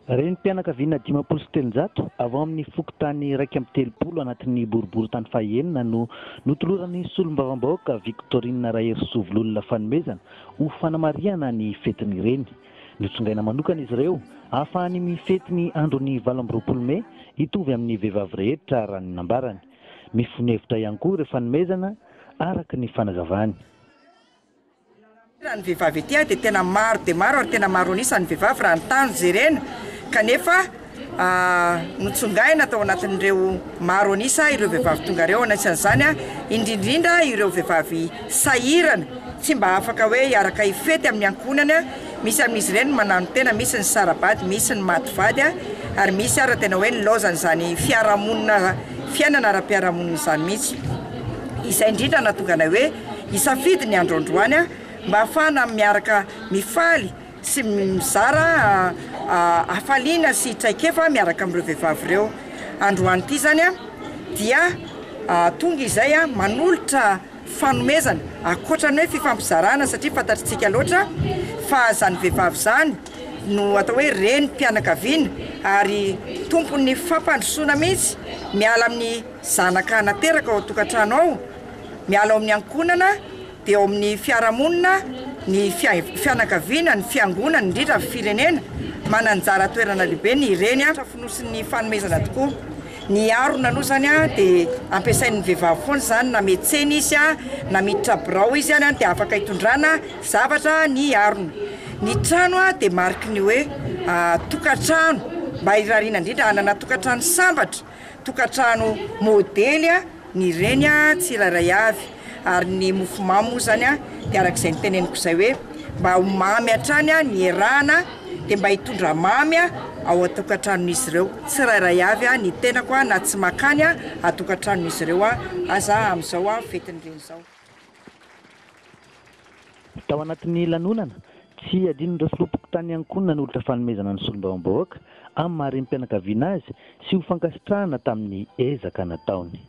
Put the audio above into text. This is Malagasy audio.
Reny mpianakaviana 570 avao amin'ny fokontany 130 anatin'ny boribory tany fahaenina no notoloran'ny solombavam-bahoaka Victorine Rahersovlolona fanomezana ho fanamariana ny fetin'ireny. Nitsongaina manokana izy ireo ahafahany mifety ny andron'ny 27 Mey hitovy amin'ny vehivavy rehetra raha ny nambarany. Mifonevitra ihany koa ireo fanomezana araka ny fanazavany. Ny vehivavy ety dia tena maro dia maro ary tena maro anisan'ny vehivavy raha ny tany jerena kanefa notsongaina tao anatin'ireo maro anisa ireo vehivavy tonga ireo anisan'izany indrindrindra ireo vehivavy sahirana tsy mba afaka hoe hiaraka hifety amin'ny ankonany misy amin'izy ireny manano tena misy ny sarabady misy ny mativady ary misy ara tena hoe nilaozana izany fiainana ara-piarahamonina izany mihitsy izay indrindra natongana hoe hisafidy ny androandroany mba ahafahana miaraka mifaly sy mizara hafaliana sy traikefa miaraka amin'ireo vehivavy ireo. Androany ity zany dia tonga izay manolotra fanomezana ankoatra ny hoe fifampizarana satria fantatritsika loatra fa zany vehivavy zany no atao hoe reny mpianakaviana ary tompon'ny fampandrosoana mihitsy miala amin'ny zanaka nateraka ao an-tokantrano ao, miala ao amin'ny ankonana dia ao amin'ny fiarahamonina ny fianakaviana ny fiangonana indrindra ny firenena mananjara toerana lehibe ny ireny fonosin'ny fanomezana tokoa. Ny arona aloha zany dia ampiasain'ny vehivavy foana zany na metsena izy na miditra birao izy dia afaka hitondrana zavatra ny arona. Ny trano dia mariky ny hoe tokantrano mba hirariana indrindra hanana tokantrano sambatra, tokantrano modely ny ireny tsirairay avy. Ary ny mofomamy moa zany dia arak'izay niteneniko izay hoe mba ho mamy hatrany ny erahana dia mba hitondra mamy ao atokantranon'izy ireo. Tsirairay avy ny tenako na tsy makany atokantranon'izy ireo aza amin'izao fetin'ireny izao. Tao anatin'ny lanonana tsy adinon'ireo filompokotany ankonina ny olitra fanomezana ny solombavam-bahoaka amin'ny maharen'ny mpianakaviana azy sy ho fankasitrahana tamin'ny ezaka nataony.